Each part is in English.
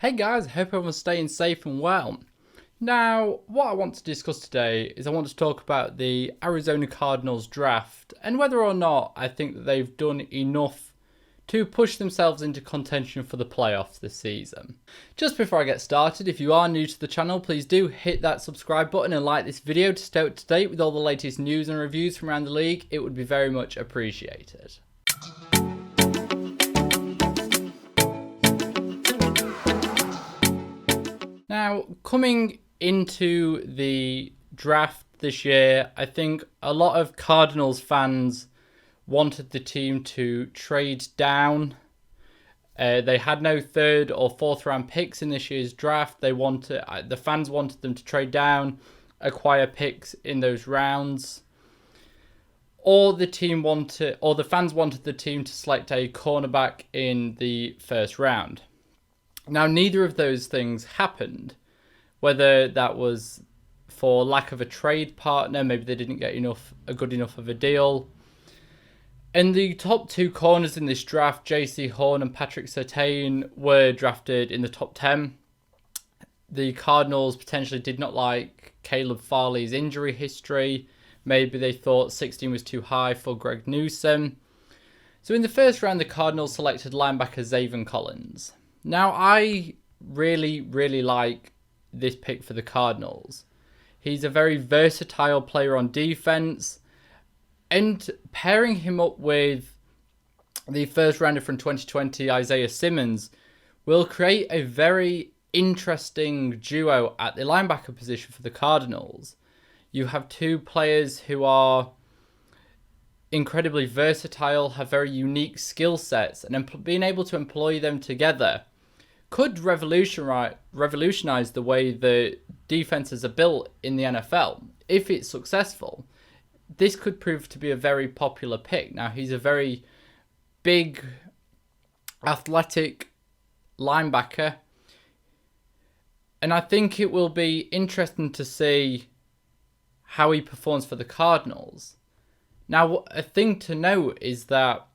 Hey guys, hope everyone's staying safe and well. Now, what I want to discuss today is I want to talk about the Arizona Cardinals draft and whether or not I think that they've done enough to push themselves into contention for the playoffs this season. Just before I get started, if you are new to the channel, please do hit that subscribe button and like this video to stay up to date with all the latest news and reviews from around the league. It would be very much appreciated. Now, coming into the draft this year, I think a lot of Cardinals fans wanted the team to trade down. They had no third or fourth round picks in this year's draft. The fans wanted them to trade down, acquire picks in those rounds, or the fans wanted the team to select a cornerback in the first round. Now, neither of those things happened, whether that was for lack of a trade partner, maybe they didn't get a good enough of a deal. And the top two corners in this draft, Jaycee and Patrick Surtain, were drafted in the top 10. The Cardinals potentially did not like Caleb Farley's injury history. Maybe they thought 16 was too high for Greg Newsome. So in the first round, the Cardinals selected linebacker Zaven Collins. Now, I really like this pick for the Cardinals. He's a very versatile player on defense, and pairing him up with the first rounder from 2020, Isaiah Simmons, will create a very interesting duo at the linebacker position for the Cardinals. You have two players who are incredibly versatile, have very unique skill sets, and being able to employ them together could revolutionize the way the defenses are built in the NFL. If it's successful, this could prove to be a very popular pick. Now, he's a very big, athletic linebacker, and I think it will be interesting to see how he performs for the Cardinals. Now, a thing to note is that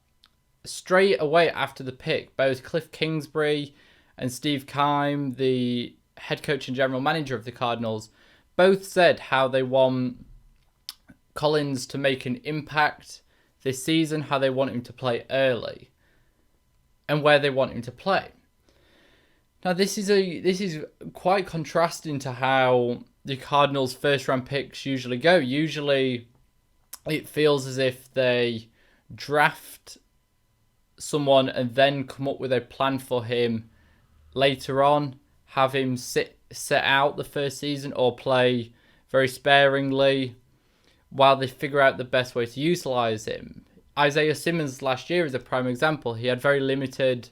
straight away after the pick, both Kliff Kingsbury and Steve Keim, the head coach and general manager of the Cardinals, both said how they want Collins to make an impact this season, how they want him to play early, and where they want him to play. Now, this is quite contrasting to how the Cardinals' first-round picks usually go. Usually, it feels as if they draft someone and then come up with a plan for him later on, have him sit out the first season or play very sparingly while they figure out the best way to utilize him. Isaiah Simmons last year is a prime example. He had very limited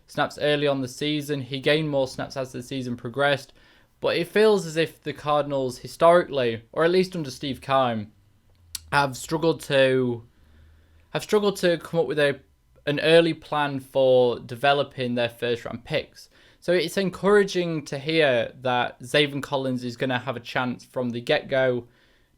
snaps early on the season. He gained more snaps as the season progressed, but it feels as if the Cardinals historically, or at least under Steve Keim, have struggled to come up with an early plan for developing their first round picks. So it's encouraging to hear that Zaven Collins is going to have a chance from the get-go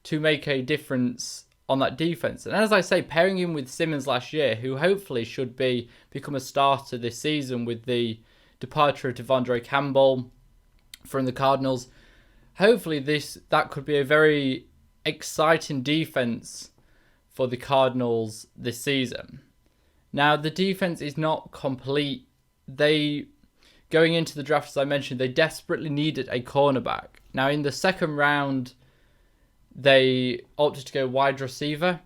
to make a difference on that defense. And as I say, pairing him with Simmons last year, who hopefully should become a starter this season with the departure of Devondre Campbell from the Cardinals, hopefully that could be a very exciting defense for the Cardinals this season. Now, the defense is not complete. Going into the draft, as I mentioned, they desperately needed a cornerback. Now, in the second round, they opted to go wide receiver.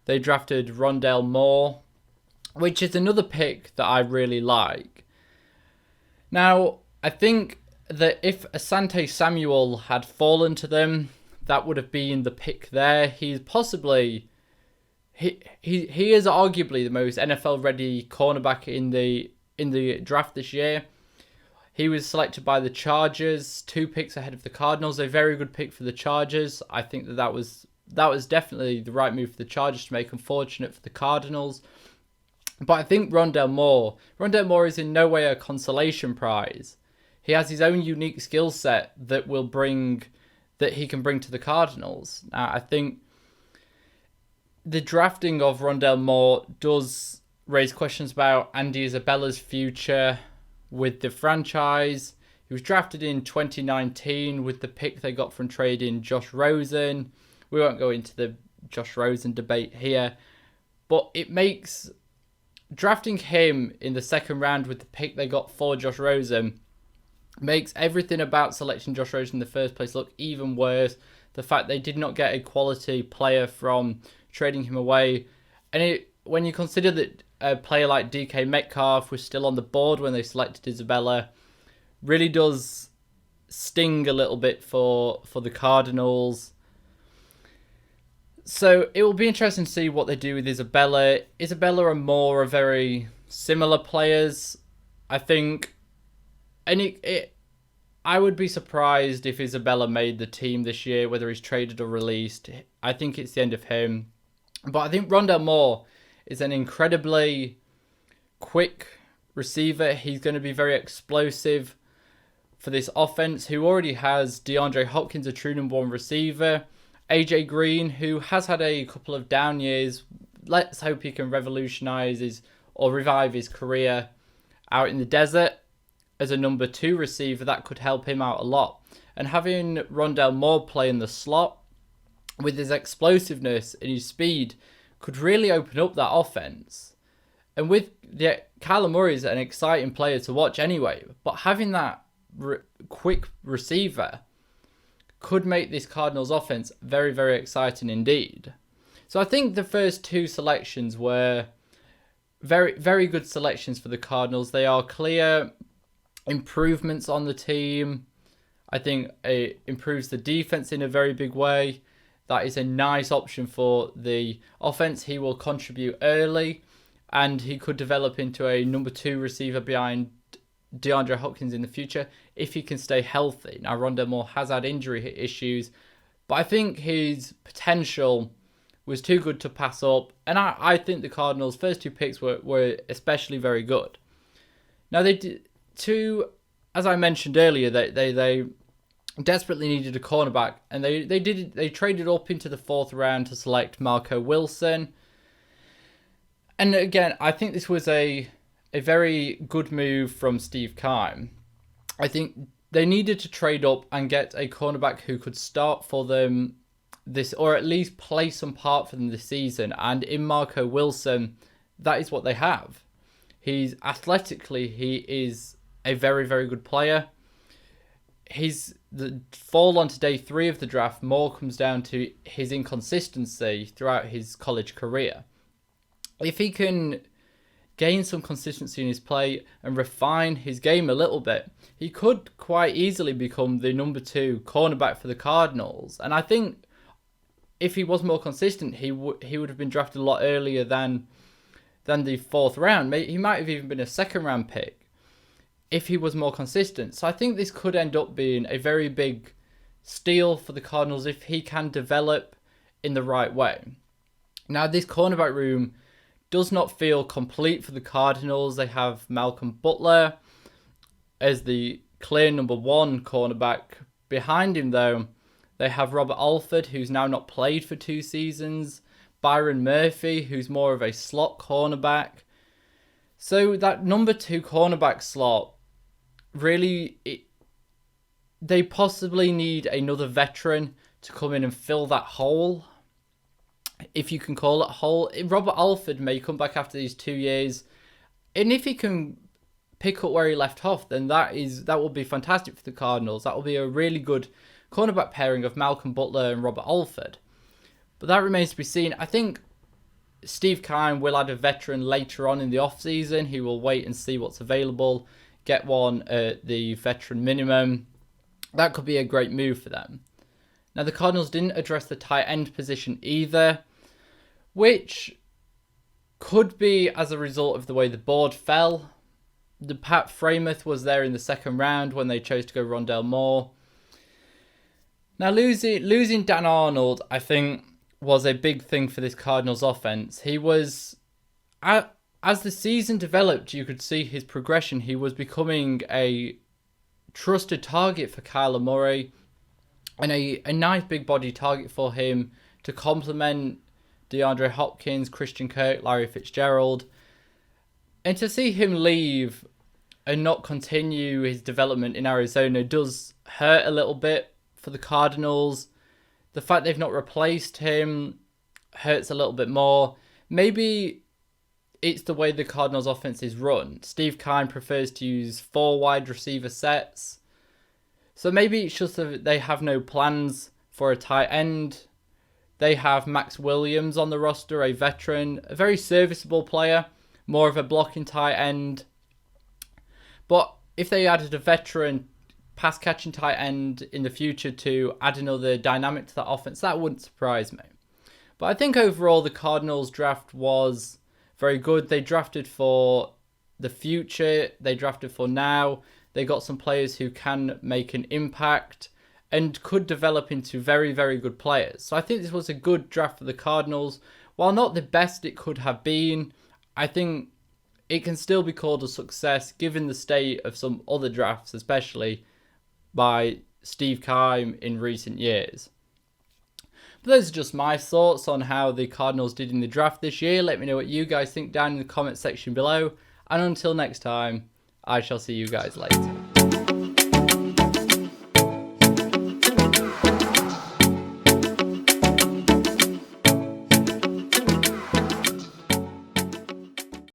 They drafted Rondale Moore, which is another pick that I really like. Now, I think that if Asante Samuel had fallen to them, that would have been the pick there. He's possibly... He is arguably the most NFL-ready cornerback in the draft this year. He was selected by the Chargers, 2 picks ahead of the Cardinals. A very good pick for the Chargers. I think that was definitely the right move for the Chargers to make. Unfortunate for the Cardinals. But I think Rondale Moore is in no way a consolation prize. He has his own unique skill set that he can bring to the Cardinals. Now, I think the drafting of Rondale Moore does raise questions about Andy Isabella's future with the franchise. He was drafted in 2019 with the pick they got from trading Josh Rosen. We won't go into the Josh Rosen debate here, but it makes drafting him in the second round with the pick they got for Josh Rosen makes everything about selecting Josh Rosen in the first place look even worse. The fact they did not get a quality player from trading him away. And when you consider that a player like DK Metcalf was still on the board when they selected Isabella, really does sting a little bit for the Cardinals. So it will be interesting to see what they do with Isabella. Isabella and Moore are very similar players, I think. And I would be surprised if Isabella made the team this year, whether he's traded or released. I think it's the end of him. But I think Rondale Moore is an incredibly quick receiver. He's going to be very explosive for this offense, who already has DeAndre Hopkins, a true number one receiver. AJ Green, who has had a couple of down years. Let's hope he can revive his career out in the desert as a number two receiver. That could help him out a lot. And having Rondale Moore play in the slot with his explosiveness and his speed could really open up that offense. And with Kyler Murray is an exciting player to watch anyway, but having that quick receiver could make this Cardinals offense very, very exciting indeed. So I think the first two selections were very, very good selections for the Cardinals. They are clear improvements on the team. I think it improves the defense in a very big way. That is a nice option for the offense. He will contribute early, and he could develop into a number two receiver behind DeAndre Hopkins in the future if he can stay healthy. Now, Rondale Moore has had injury issues, but I think his potential was too good to pass up. And I think the Cardinals' first two picks were especially very good. Now, they did as I mentioned earlier, they desperately needed a cornerback, and they traded up into the fourth round to select Marco Wilson. And again, I think this was a very good move from Steve Keim. I think they needed to trade up and get a cornerback who could start for them this, or at least play some part for them this season. And in Marco Wilson, that is what they have. He is a very, very good player. The fall onto day 3 of the draft more comes down to his inconsistency throughout his college career. If he can gain some consistency in his play and refine his game a little bit, he could quite easily become the number 2 cornerback for the Cardinals. And I think if he was more consistent, he would have been drafted a lot earlier than the 4th round. He might have even been a 2nd round pick if he was more consistent. So I think this could end up being a very big steal for the Cardinals if he can develop in the right way. Now, this cornerback room does not feel complete for the Cardinals. They have Malcolm Butler as the clear number 1 cornerback. Behind him, though, they have Robert Alford, who's now not played for 2 seasons. Byron Murphy, who's more of a slot cornerback. So that number 2 cornerback slot, really, they possibly need another veteran to come in and fill that hole, if you can call it a hole. Robert Alford may come back after these 2 years, and if he can pick up where he left off, then that will be fantastic for the Cardinals. That will be a really good cornerback pairing of Malcolm Butler and Robert Alford. But that remains to be seen. I think Steve Keim will add a veteran later on in the offseason. He will wait and see what's available, get one at the veteran minimum. That could be a great move for them. Now, the Cardinals didn't address the tight end position either, which could be as a result of the way the board fell. The Pat Freiermuth was there in the 2nd round when they chose to go Rondale Moore. Now, losing Dan Arnold, I think, was a big thing for this Cardinals offense. He was, as the season developed, you could see his progression. He was becoming a trusted target for Kyler Murray, and a nice big body target for him to complement DeAndre Hopkins, Christian Kirk, Larry Fitzgerald. And to see him leave and not continue his development in Arizona does hurt a little bit for the Cardinals. The fact they've not replaced him hurts a little bit more. Maybe it's the way the Cardinals offense is run. Steve Keim prefers to use 4 wide receiver sets. So maybe it's just that they have no plans for a tight end. They have Max Williams on the roster, a veteran, a very serviceable player, more of a blocking tight end. But if they added a veteran pass catching tight end in the future to add another dynamic to that offense, that wouldn't surprise me. But I think overall the Cardinals draft was very good. They drafted for the future. They drafted for now. They got some players who can make an impact and could develop into very, very good players. So I think this was a good draft for the Cardinals. While not the best it could have been, I think it can still be called a success given the state of some other drafts, especially by Steve Keim in recent years. But those are just my thoughts on how the Cardinals did in the draft this year. Let me know what you guys think down in the comment section below. And until next time, I shall see you guys later.